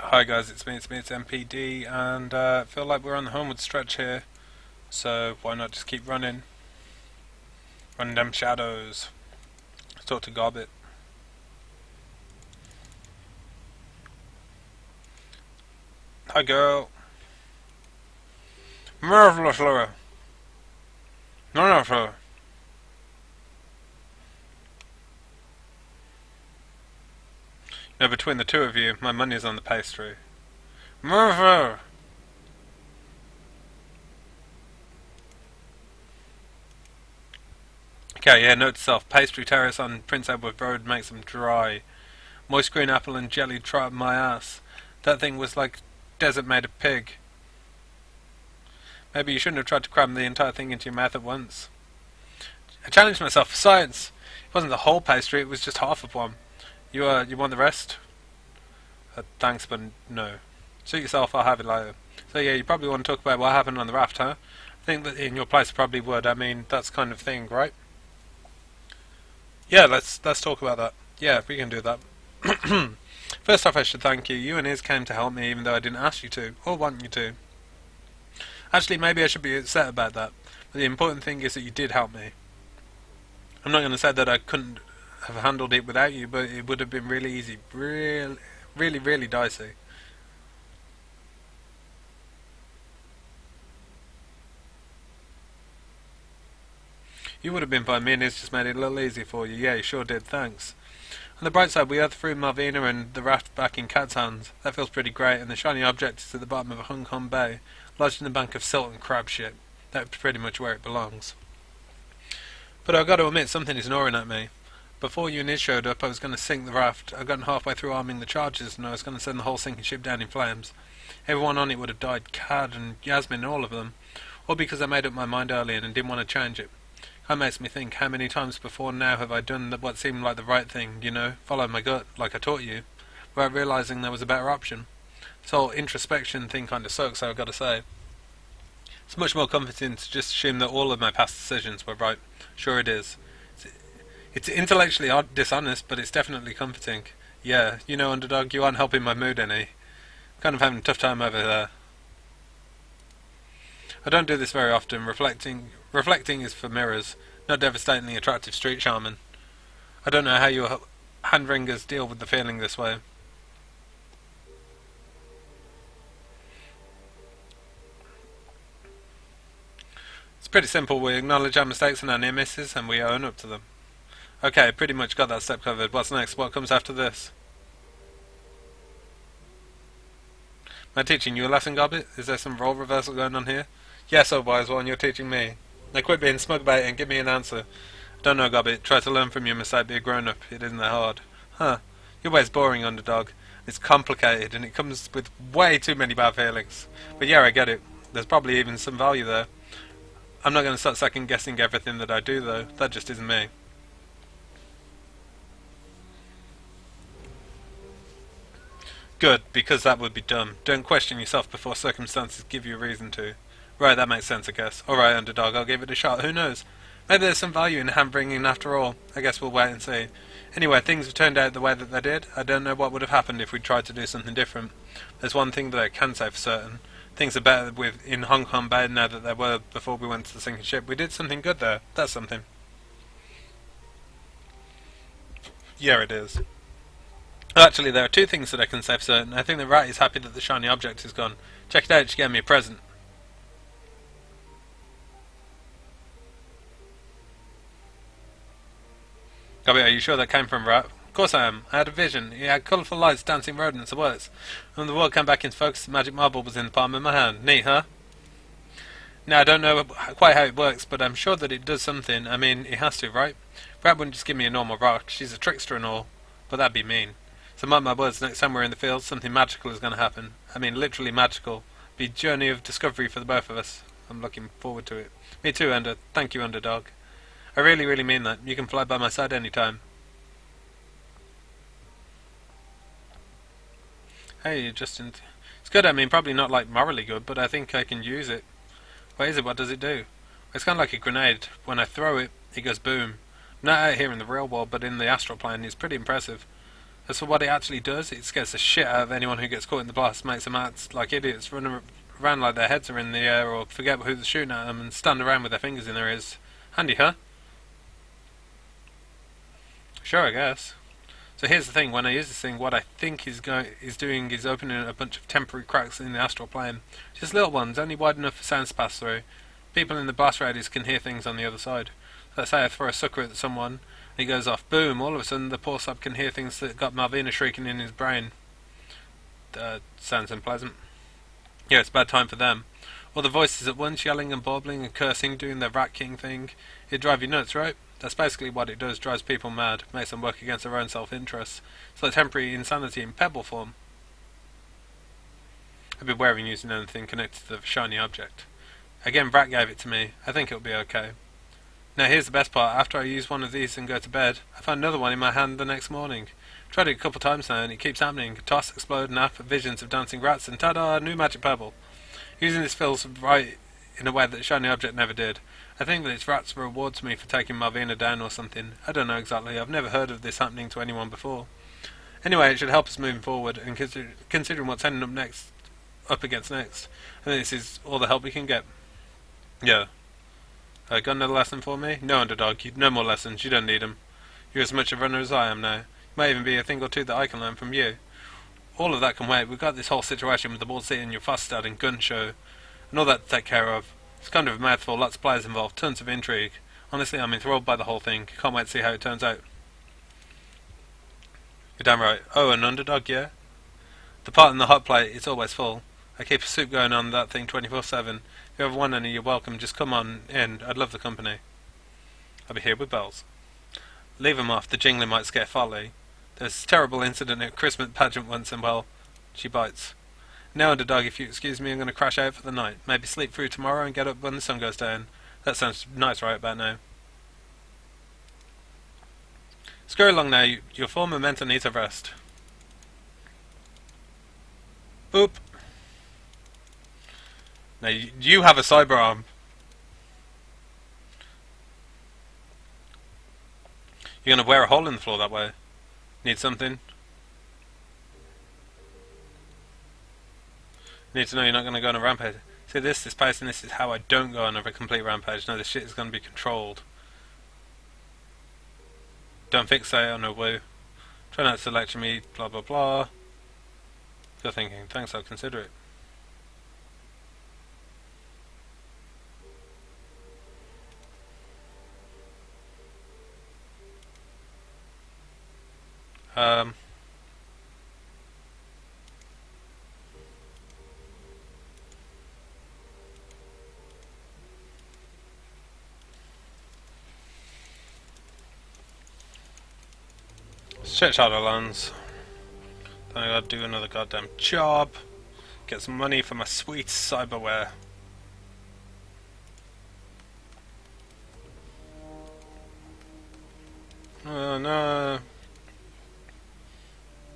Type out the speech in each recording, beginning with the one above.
Hi guys, it's MPD, and feel like we're on the homeward stretch here, so why not just keep running? Running them shadows. Let's talk to Gobbit. Hi girl. Marvelous Laura. No. No, between the two of you, my money's on the pastry. Marvel! Okay, yeah, note to self. Pastry terrace on Prince Edward Road makes them dry. Moist green apple and jelly trap my ass. That thing was like desert made of pig. Maybe you shouldn't have tried to cram the entire thing into your mouth at once. I challenged myself for science. It wasn't the whole pastry, it was just half of one. You want the rest? Thanks, but no. Suit yourself, I'll have it later. So yeah, you probably want to talk about what happened on the raft, huh? I think that in your place I probably would. I mean, that's kind of thing, right? Yeah, let's talk about that. Yeah, we can do that. First off, I should thank you. You and Iz came to help me even though I didn't ask you to, or want you to. Actually, maybe I should be upset about that, but the important thing is that you did help me. I'm not going to say that I couldn't have handled it without you, but it would have been really easy. Really dicey. You would have been fine. Me and Iz just made it a little easy for you. Yeah, you sure did. Thanks. On the bright side, we threw Malvina and the raft back in Cat's hands. That feels pretty great, and the shiny object is at the bottom of a Hong Kong bay, lodged in a bank of silt and crab shit. That's pretty much where it belongs. But I've got to admit, something is gnawing at me. Before you and Iz showed up, I was going to sink the raft. I'd gotten halfway through arming the charges, and I was going to send the whole sinking ship down in flames. Everyone on it would have died, Cad and Yasmin, all of them. All because I made up my mind earlier and didn't want to change it. That makes me think, how many times before now have I done what seemed like the right thing, follow my gut, like I taught you, without realising there was a better option. This whole introspection thing kind of sucks, I've got to say. It's much more comforting to just assume that all of my past decisions were right. Sure it is. It's intellectually dishonest, but it's definitely comforting. Yeah, underdog, you aren't helping my mood any. I'm kind of having a tough time over there. I don't do this very often. Reflecting is for mirrors, not devastatingly attractive street shaman. I don't know how your handringers deal with the feeling this way. It's pretty simple. We acknowledge our mistakes and our near misses, and we own up to them. Okay, pretty much got that step covered. What's next? What comes after this? Am I teaching you a lesson, Gobbit? Is there some role reversal going on here? Yes, old wise one, you're teaching me. Now quit being smug about it and give me an answer. Don't know, Gobbit. Try to learn from your mistake, be a grown-up. It isn't that hard. Huh. Your way's boring, underdog. It's complicated, and it comes with way too many bad feelings. But yeah, I get it. There's probably even some value there. I'm not going to start second-guessing everything that I do, though. That just isn't me. Good, because that would be dumb. Don't question yourself before circumstances give you a reason to. Right, that makes sense, I guess. Alright, underdog, I'll give it a shot. Who knows? Maybe there's some value in hand-bringing after all. I guess we'll wait and see. Anyway, things have turned out the way that they did. I don't know what would have happened if we'd tried to do something different. There's one thing that I can say for certain. Things are better in Hong Kong Bay now that they were before we went to the sinking ship. We did something good there. That's something. Yeah, it is. Actually, there are two things that I can say for certain. I think the rat is happy that the shiny object is gone. Check it out, she gave me a present. Gobby, are you sure that came from Rat? Of course I am. I had a vision. He had colourful lights, dancing rodents, the works. When the world came back into focus, the magic marble was in the palm of my hand. Neat, huh? Now, I don't know quite how it works, but I'm sure that it does something. I mean, it has to, right? Rat wouldn't just give me a normal rock. She's a trickster and all. But that'd be mean. So mark my words, next time we're in the field, something magical is going to happen. I mean, literally magical. Be a journey of discovery for the both of us. I'm looking forward to it. Me too, Ender. Thank you, Underdog. I really mean that. You can fly by my side anytime. Hey, Justin. It's good, I mean, probably not like morally good, but I think I can use it. What is it? What does it do? It's kind of like a grenade. When I throw it, it goes boom. Not out here in the real world, but in the astral plane, it's pretty impressive. As for what it actually does, it scares the shit out of anyone who gets caught in the blast, makes them act like idiots, run around like their heads are in the air, or forget who's shooting at them, and stand around with their fingers in their ears. Handy, huh? Sure, I guess. So here's the thing, when I use this thing, what I think he's doing is opening a bunch of temporary cracks in the astral plane. Just little ones, only wide enough for sounds to pass through. People in the blast radius can hear things on the other side. Let's say I throw a sucker at someone, and he goes off, boom, all of a sudden the poor sub can hear things that got Malvina shrieking in his brain. Sounds unpleasant. Yeah, it's a bad time for them. All the voices at once, yelling and babbling and cursing, doing their rat king thing. It'd drive you nuts, right? That's basically what it does, drives people mad, makes them work against their own self-interest. It's like temporary insanity in pebble form. I'd be wary of using anything connected to the shiny object. Again, Vrat gave it to me. I think it'll be okay. Now here's the best part. After I use one of these and go to bed, I find another one in my hand the next morning. Tried it a couple times now and it keeps happening. Toss, explode, nap, visions of dancing rats, and ta-da, new magic pebble. Using this feels right in a way that the shiny object never did. I think that it's Rat's reward to me for taking Malvina down or something. I don't know exactly. I've never heard of this happening to anyone before. Anyway, it should help us moving forward, and considering what's ending up against next, I think this is all the help we can get. Yeah. Got another lesson for me? No, underdog. No more lessons. You don't need them. You're as much a runner as I am now. Might even be a thing or two that I can learn from you. All of that can wait. We've got this whole situation with the ball seat and your Fastad and gun show, and all that to take care of. It's kind of a mouthful, lots of players involved, tons of intrigue. Honestly, I'm enthralled by the whole thing. Can't wait to see how it turns out. You're damn right. Oh, an underdog, yeah? The part in the hot plate, it's always full. I keep a soup going on that thing 24/7. If you ever want any, you're welcome. Just come on in. I'd love the company. I'll be here with bells. Leave 'em off. The jingling might scare Folly. There's this terrible incident at a Christmas pageant once and, well, she bites. Now, underdog, if you excuse me, I'm going to crash out for the night. Maybe sleep through tomorrow and get up when the sun goes down. That sounds nice right about now. Scurry along now. Your full momentum needs a rest. Boop. Now, you have a cyber arm. You're going to wear a hole in the floor that way. Need something? Need to know you're not going to go on a rampage. See this pace, and this is how I don't go on a complete rampage. No, this shit is going to be controlled. Don't fixate on a woo. Try not to lecture me, blah blah blah. Good thinking. Thanks, I'll consider it. Check Shadowlands. Then I gotta do another goddamn job. Get some money for my sweet cyberware. Oh no.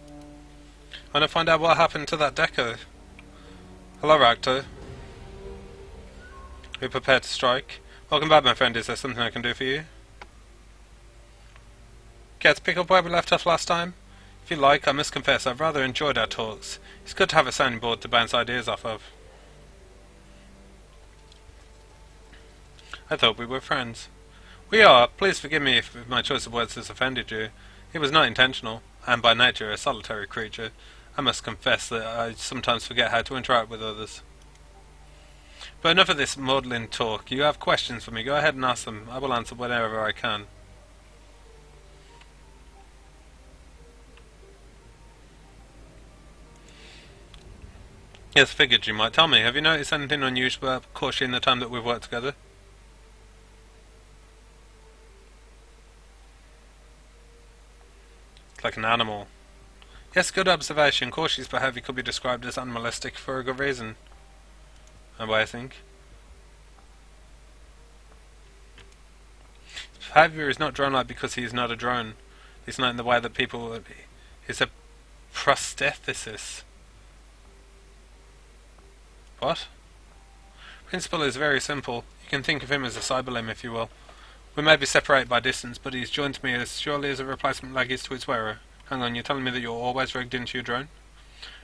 I want to find out what happened to that deco. Hello, Ractor. Are you prepared to strike? Welcome back, my friend. Is there something I can do for you? Care to pick up where we left off last time? If you like, I must confess I've rather enjoyed our talks. It's good to have a sounding board to bounce ideas off of. I thought we were friends. We are. Please forgive me if my choice of words has offended you. It was not intentional. I am by nature a solitary creature. I must confess that I sometimes forget how to interact with others. But enough of this maudlin talk. You have questions for me. Go ahead and ask them. I will answer whenever I can. Yes, figured you might. Tell me, have you noticed anything unusual about Corshi in the time that we've worked together? It's like an animal. Yes, good observation. Corshi's behaviour could be described as animalistic for a good reason. And what I think. His behaviour is not drone-like because he is not a drone. He's not in the way that people would be. He's a prosthesis. What? Principle is very simple. You can think of him as a cyberlimb, if you will. We may be separated by distance, but he's joined to me as surely as a replacement leg is to its wearer. Hang on, you're telling me that you're always rigged into your drone?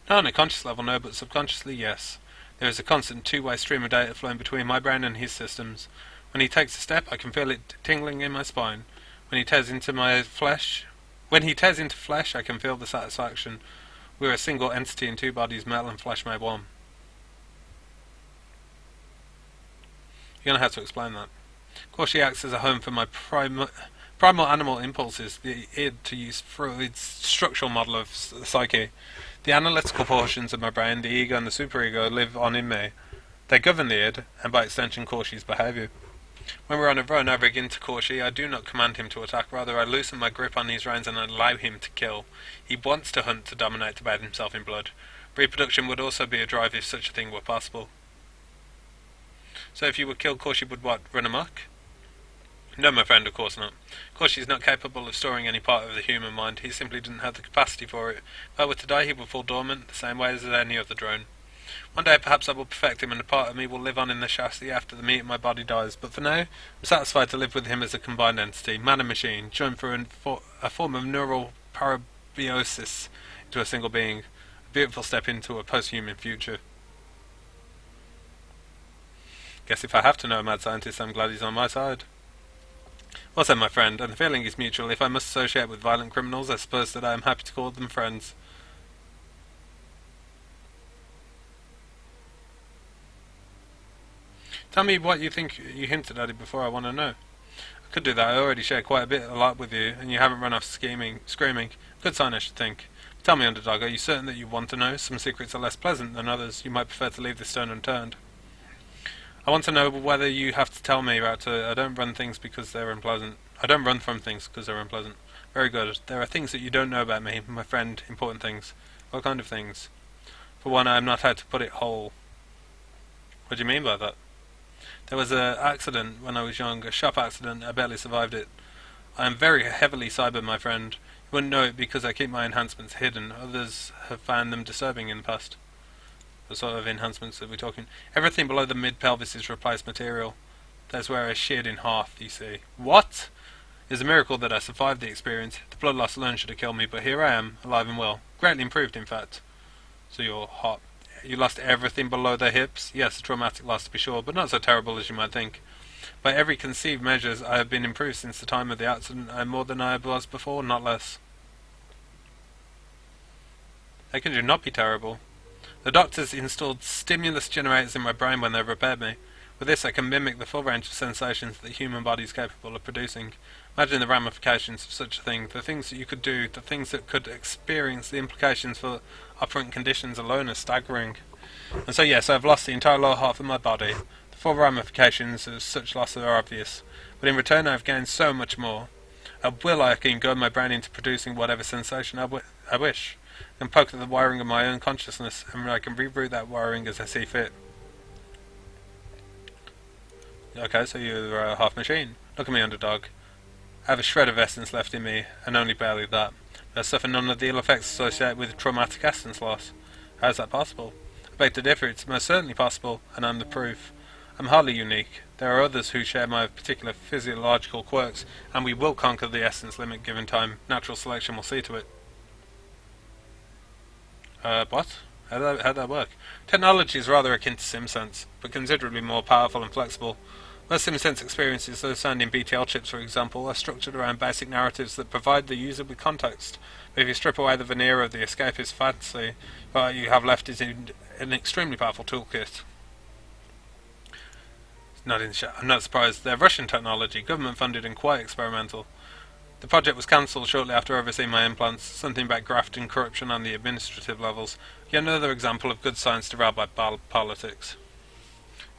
Not on a conscious level, no, but subconsciously, yes. There is a constant two-way stream of data flowing between my brain and his systems. When he takes a step, I can feel it tingling in my spine. When he tears into flesh, I can feel the satisfaction. We are a single entity in two bodies, metal and flesh made one. You're going to have to explain that. Of course, she acts as a home for my primal animal impulses, the id, to use Freud's structural model of psyche. The analytical portions of my brain, the ego and the superego, live on in me. They govern the id, and by extension Korshi's behaviour. When we're on a run, I rig into Korshi. I do not command him to attack, rather I loosen my grip on these reins and allow him to kill. He wants to hunt, to dominate, to bathe himself in blood. Reproduction would also be a drive if such a thing were possible. So if you would kill Korshi, would what, run amok? No, my friend, of course not. Korshi is not capable of storing any part of the human mind. He simply didn't have the capacity for it. If I were to die, he would fall dormant, the same way as any other drone. One day perhaps I will perfect him and a part of me will live on in the chassis after the meat in my body dies, but for now I'm satisfied to live with him as a combined entity, man and machine, joined through a form of neural parabiosis into a single being. A beautiful step into a post-human future. Guess if I have to know a mad scientist, I'm glad he's on my side. Well said, my friend, and the feeling is mutual. If I must associate with violent criminals, I suppose that I am happy to call them friends. Tell me what you think. You hinted at it before. I want to know. I could do that. I already share quite a lot with you, and you haven't run off screaming. Good sign, I should think. Tell me, Underdog, are you certain that you want to know? Some secrets are less pleasant than others. You might prefer to leave this stone unturned. I want to know whether you have to tell me about it. I don't run things because they're unpleasant. I don't run from things because they're unpleasant. Very good. There are things that you don't know about me, my friend. Important things. What kind of things? For one, I am not out to put it whole. What do you mean by that? There was an accident when I was young, a shop accident. I barely survived it. I am very heavily cybered, my friend. You wouldn't know it because I keep my enhancements hidden. Others have found them disturbing in the past. What sort of enhancements are we talking? Everything below the mid-pelvis is replaced material. That's where I sheared in half, you see. What? It's a miracle that I survived the experience. The blood loss alone should have killed me, but here I am, alive and well. Greatly improved, in fact. So you're hot. You lost everything below the hips? Yes, a traumatic loss to be sure, but not so terrible as you might think. By every conceived measures, I have been improved since the time of the accident. I am more than I was before, not less. How can you not be terrible? The doctors installed stimulus generators in my brain when they repaired me. With this I can mimic the full range of sensations that the human body is capable of producing. Imagine the ramifications of such a thing, the things that you could do, the things that could experience, the implications for operant conditions alone are staggering. And so yes, I have lost the entire lower half of my body. The full ramifications of such loss are obvious, but in return I have gained so much more. At will I can goad my brain into producing whatever sensation I wish. I can poke at the wiring of my own consciousness, and I can reroute that wiring as I see fit. Okay, so you're a half machine. Look at me, Underdog. I have a shred of essence left in me, and only barely that. But I suffer none of the ill effects associated with traumatic essence loss. How is that possible? I beg to differ. It's most certainly possible, and I'm the proof. I'm hardly unique. There are others who share my particular physiological quirks, and we will conquer the essence limit given time. Natural selection will see to it. What? How'd that work? Technology is rather akin to SimSense, but considerably more powerful and flexible. Most SimSense experiences, those found in BTL chips for example, are structured around basic narratives that provide the user with context. But if you strip away the veneer of the escapist fantasy, what you have left is an extremely powerful toolkit. I'm not surprised. They're Russian technology, government funded and quite experimental. The project was cancelled shortly after overseeing my implants, something about graft and corruption on the administrative levels. Yet another example of good science derailed by politics.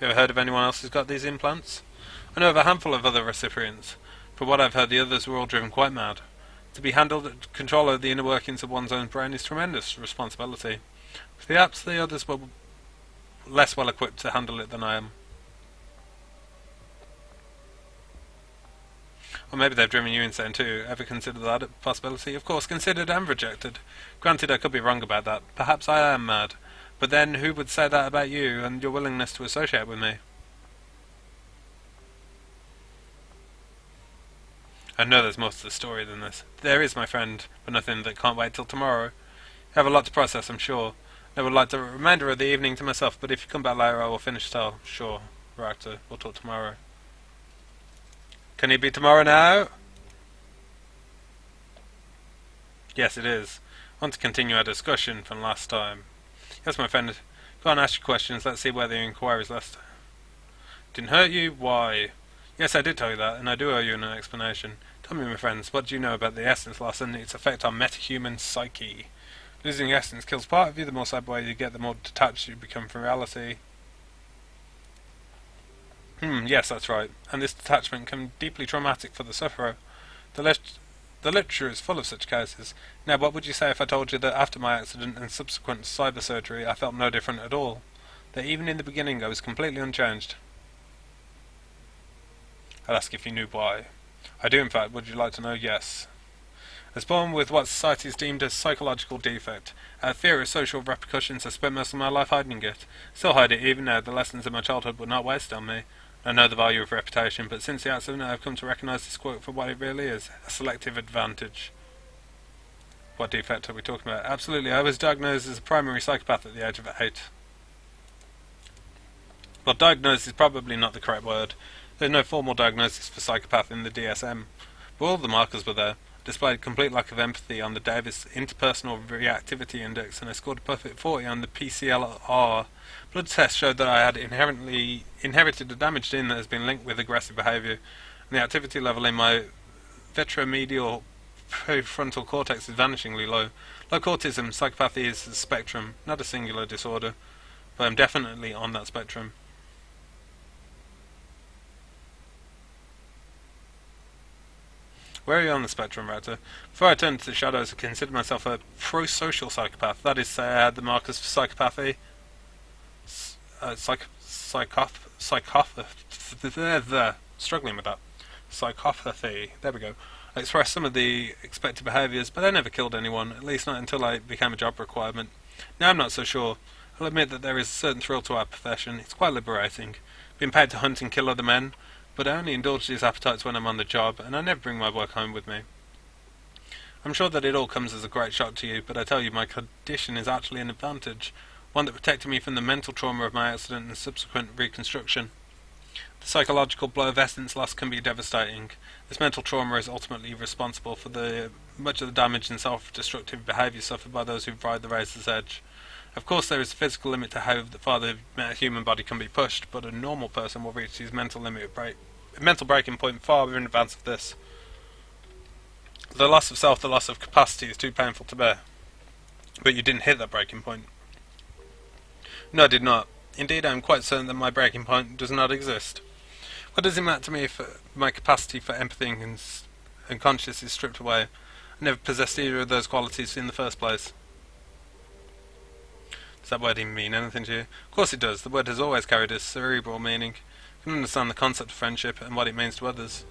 You ever heard of anyone else who's got these implants? I know of a handful of other recipients. From what I've heard, the others were all driven quite mad. To be handled, control over the inner workings of one's own brain is tremendous responsibility. Perhaps the others were less well equipped to handle it than I am. Or maybe they've driven you insane too. Ever considered that a possibility? Of course, considered and rejected. Granted, I could be wrong about that. Perhaps I am mad. But then, who would say that about you and your willingness to associate with me? I know there's more to the story than this. There is, my friend, but nothing that can't wait till tomorrow. You have a lot to process, I'm sure. I would like the remainder of the evening to myself, but if you come back later, I will finish the tale. Sure, Reactor. We'll talk tomorrow. Can it be tomorrow now? Yes, it is. I want to continue our discussion from last time. Yes, my friend. Go on, ask your questions. Let's see where the inquiries last. Didn't hurt you? Why? Yes, I did tell you that, and I do owe you an explanation. Tell me, my friends, what do you know about the essence loss and its effect on metahuman psyche? Losing essence kills part of you. The more cyberware you get, the more detached you become from reality. Yes, that's right. And this detachment can be deeply traumatic for the sufferer. The literature is full of such cases. Now, what would you say if I told you that after my accident and subsequent cyber surgery, I felt no different at all? That even in the beginning, I was completely unchanged? I'd ask if you knew why. I do, in fact. Would you like to know? Yes. I was born with what society has deemed a psychological defect. Out of fear of social repercussions, I spent most of my life hiding it. Still hide it even now. The lessons of my childhood were not wasted on me. I know the value of reputation, but since the accident I have come to recognise this quote for what it really is, a selective advantage. What defect are we talking about? Absolutely, I was diagnosed as a primary psychopath at the age of 8. Well, diagnosed is probably not the correct word. There's no formal diagnosis for psychopath in the DSM, but all the markers were there. I displayed complete lack of empathy on the Davis Interpersonal Reactivity Index, and I scored a perfect 40 on the PCLR. Blood tests showed that I had inherited a damaged gene that has been linked with aggressive behaviour, and the activity level in my ventromedial prefrontal cortex is vanishingly low. Like autism, psychopathy is a spectrum, not a singular disorder, but I'm definitely on that spectrum. Where are you on the spectrum, Raptor? Before I turned to the shadows, I considered myself a pro-social psychopath. That is to say, I had the markers for psychopathy, struggling with that. Psychopathy. There we go. I expressed some of the expected behaviours, but I never killed anyone, at least not until I became a job requirement. Now I'm not so sure. I'll admit that there is a certain thrill to our profession. It's quite liberating. Being paid to hunt and kill other men, but I only indulge these appetites when I'm on the job, and I never bring my work home with me. I'm sure that it all comes as a great shock to you, but I tell you my condition is actually an advantage, one that protected me from the mental trauma of my accident and subsequent reconstruction. The psychological blow of essence loss can be devastating. This mental trauma is ultimately responsible for much of the damage and self-destructive behaviour suffered by those who ride the razor's edge. Of course, there is a physical limit to how far the human body can be pushed, but a normal person will reach his mental breaking point far in advance of this. The loss of self, the loss of capacity is too painful to bear. But you didn't hit that breaking point. No, I did not. Indeed, I am quite certain that my breaking point does not exist. What does it matter to me if my capacity for empathy and conscience is stripped away? I never possessed either of those qualities in the first place. Does that word even mean anything to you? Of course it does. The word has always carried a cerebral meaning. I can understand the concept of friendship and what it means to others.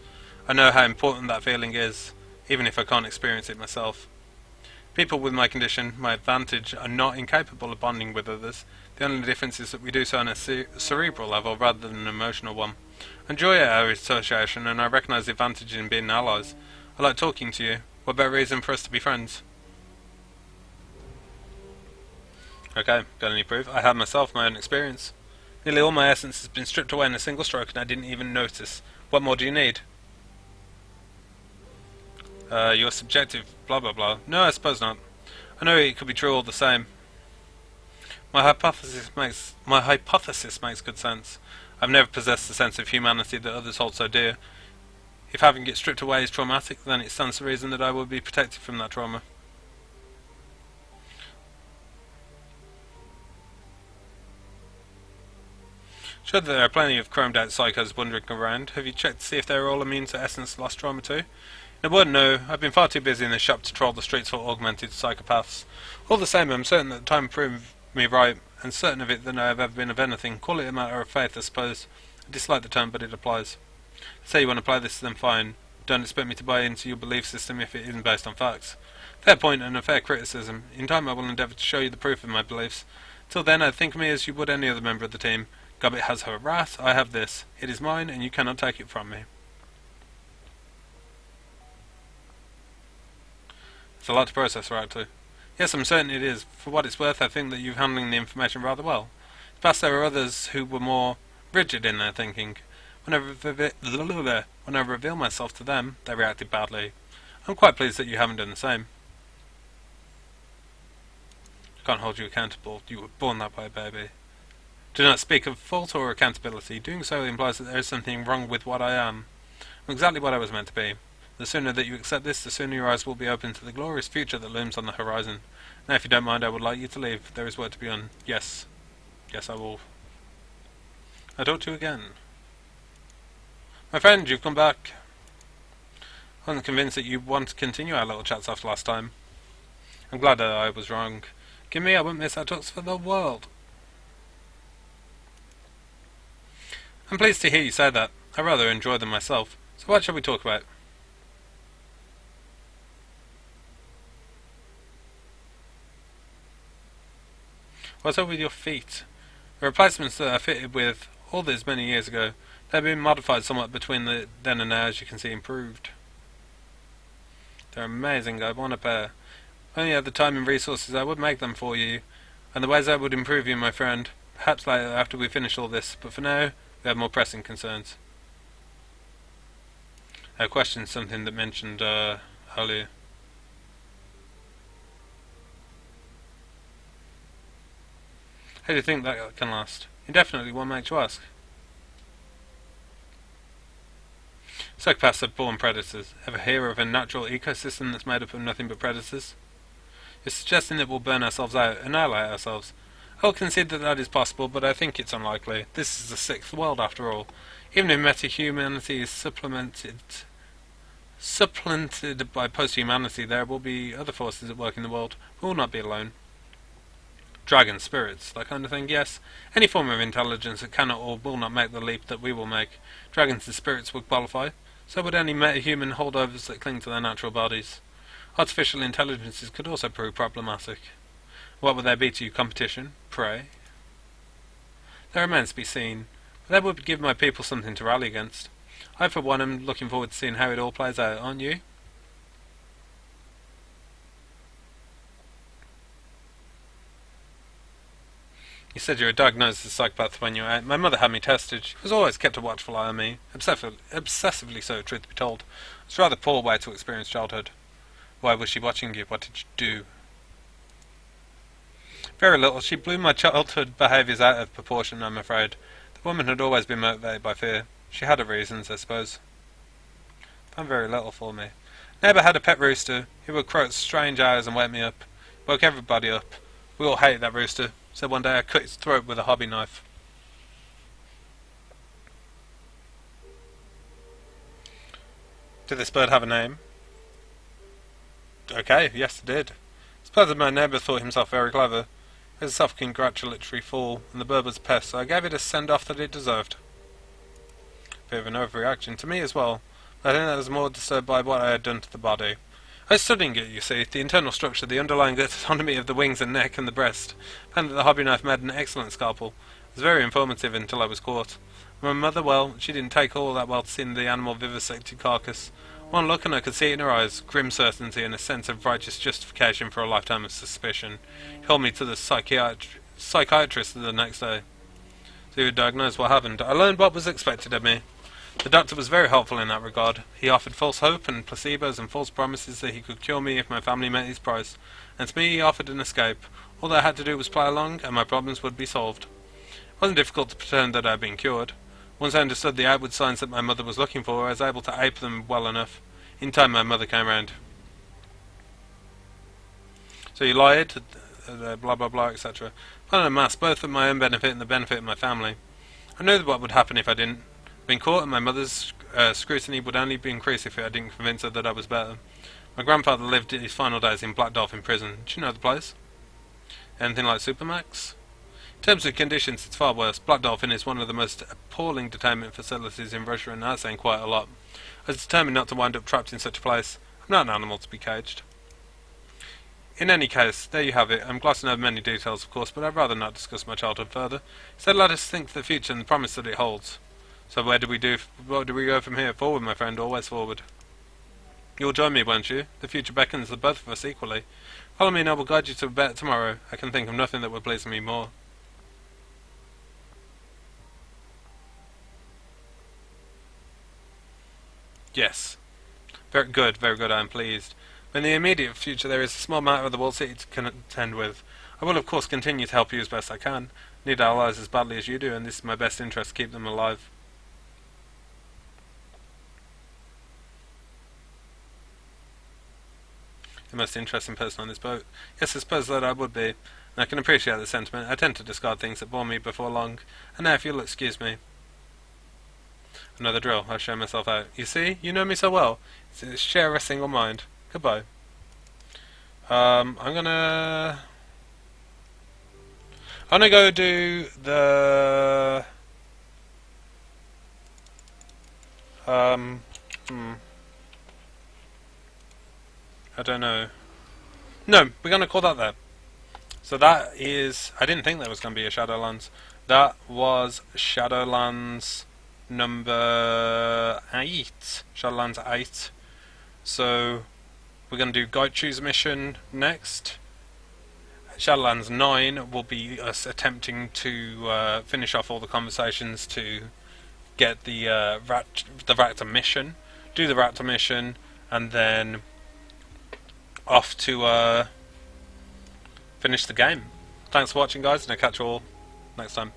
I know how important that feeling is, even if I can't experience it myself. People with my condition, my advantage, are not incapable of bonding with others. The only difference is that we do so on a cerebral level rather than an emotional one. I enjoy our association, and I recognise the advantage in being allies. I like talking to you. What better reason for us to be friends? Okay, got any proof? I have myself my own experience. Nearly all my essence has been stripped away in a single stroke, and I didn't even notice. What more do you need? Your subjective blah blah blah. No, I suppose not. I know it could be true all the same. My hypothesis makes good sense. I've never possessed the sense of humanity that others hold so dear. If having it stripped away is traumatic, then it stands to reason that I will be protected from that trauma. Sure that there are plenty of chromed out psychos wandering around. Have you checked to see if they are all immune to essence loss trauma too? In a word, no. I've been far too busy in the shop to troll the streets for augmented psychopaths. All the same, I'm certain that time proved me right, and certain of it than I have ever been of anything. Call it a matter of faith, I suppose. I dislike the term, but it applies. Say you want to play this, then fine. Don't expect me to buy into your belief system if it isn't based on facts. Fair point and a fair criticism. In time I will endeavour to show you the proof of my beliefs. Till then, I'd think of me as you would any other member of the team. Gobbet has her rat, I have this. It is mine, and you cannot take it from me. It's a lot to process, right, too. Yes, I'm certain it is. For what it's worth, I think that you're handling the information rather well. Perhaps there are others who were more rigid in their thinking. When I reveal myself to them, they reacted badly. I'm quite pleased that you haven't done the same. I can't hold you accountable. You were born that way, baby. Do not speak of fault or accountability. Doing so implies that there is something wrong with what I am. I'm exactly what I was meant to be. The sooner that you accept this, the sooner your eyes will be open to the glorious future that looms on the horizon. Now, if you don't mind, I would like you to leave. There is work to be done. Yes. Yes, I will. I'll talk to you again. My friend, you've come back. I wasn't convinced that you want to continue our little chats after last time. I'm glad that I was wrong. Give me, I won't miss our talks for the world. I'm pleased to hear you say that. I rather enjoy them myself. So what shall we talk about? What's up with your feet? The replacements that are fitted with all this many years ago, they've been modified somewhat between then and now, as you can see, improved. They're amazing. I want a pair. If only I had the time and resources, I would make them for you, and the ways I would improve you, my friend. Perhaps later, after we finish all this, but for now, we have more pressing concerns. I questioned something that mentioned earlier. How do you think that can last? Indefinitely, one makes you ask. Psychopaths are born predators. Ever hear of a natural ecosystem that's made up of nothing but predators? You're suggesting that we'll burn ourselves out, annihilate ourselves. I'll concede that that is possible, but I think it's unlikely. This is the sixth world, after all. Even if meta-humanity is supplanted by post-humanity, there will be other forces at work in the world. We will not be alone. Dragon spirits, that kind of thing, yes. Any form of intelligence that cannot or will not make the leap that we will make. Dragons and spirits would qualify. So would any meta-human holdovers that cling to their natural bodies. Artificial intelligences could also prove problematic. What would there be to you? Competition? Prey? There remains to be seen. But that would give my people something to rally against. I, for one, am looking forward to seeing how it all plays out, aren't you? You said you were diagnosed as a psychopath when you were 8. My mother had me tested. She was always kept a watchful eye on me. Obsessively so, truth be told. It's a rather poor way to experience childhood. Why was she watching you? What did you do? Very little. She blew my childhood behaviours out of proportion, I'm afraid. The woman had always been motivated by fear. She had her reasons, I suppose. Done very little for me. Neighbour had a pet rooster. He would crow at strange hours and wake me up. Woke everybody up. We all hated that rooster. So one day I cut its throat with a hobby knife. Did this bird have a name? Okay, yes it did. Suppose that my neighbour thought himself very clever. It was a self-congratulatory fool, and the bird was a pest, so I gave it a send-off that it deserved. Bit of an overreaction to me as well, but I think that was more disturbed by what I had done to the body. I was studying it, you see, the internal structure, the underlying anatomy of the wings and neck and the breast. I found that the hobby knife made an excellent scalpel. It was very informative until I was caught. My mother, well, she didn't take all that well to see the animal vivisected carcass. One look and I could see it in her eyes, grim certainty and a sense of righteous justification for a lifetime of suspicion. She called me to the psychiatrist the next day. So you diagnosed what happened. I learned what was expected of me. The doctor was very helpful in that regard. He offered false hope and placebos and false promises that he could cure me if my family met his price. And to me he offered an escape. All that I had to do was play along, and my problems would be solved. It wasn't difficult to pretend that I had been cured. Once I understood the outward signs that my mother was looking for, I was able to ape them well enough. In time my mother came round. So you lied, blah blah blah, etc. Fun and mass, both for my own benefit and the benefit of my family. I knew what would happen if I didn't. Being caught, and my mother's scrutiny would only be increased if I didn't convince her that I was better. My grandfather lived his final days in Black Dolphin Prison. Do you know the place? Anything like Supermax? In terms of conditions, it's far worse. Black Dolphin is one of the most appalling detainment facilities in Russia, and that's saying quite a lot. I was determined not to wind up trapped in such a place. I'm not an animal to be caged. In any case, there you have it. I'm glossing over many details, of course, but I'd rather not discuss my childhood further. Instead, let us think of the future and the promise that it holds. So what do we go from here? Forward, my friend, always forward. You'll join me, won't you? The future beckons the both of us equally. Follow me and I will guide you to bed tomorrow. I can think of nothing that would please me more. Yes. Very good, I am pleased. But in the immediate future there is a small matter of the Wall City to contend with. I will of course continue to help you as best I can. Need allies as badly as you do, and this is my best interest to keep them alive. The most interesting person on this boat. Yes, I suppose that I would be. And I can appreciate the sentiment. I tend to discard things that bore me before long. And now if you'll excuse me. Another drill. I show myself out. You see? You know me so well. Share a single mind. Goodbye. I'm gonna go do the I don't know. No, we're gonna call that there. So that is, I didn't think there was gonna be a Shadowlands. That was Shadowlands number 8. Shadowlands 8. So we're going to do Guide Choose mission next. Shadowlands 9 will be us attempting to finish off all the conversations to get the Raptor mission, do the Raptor mission, and then off to finish the game. Thanks for watching, guys, and I'll catch you all next time.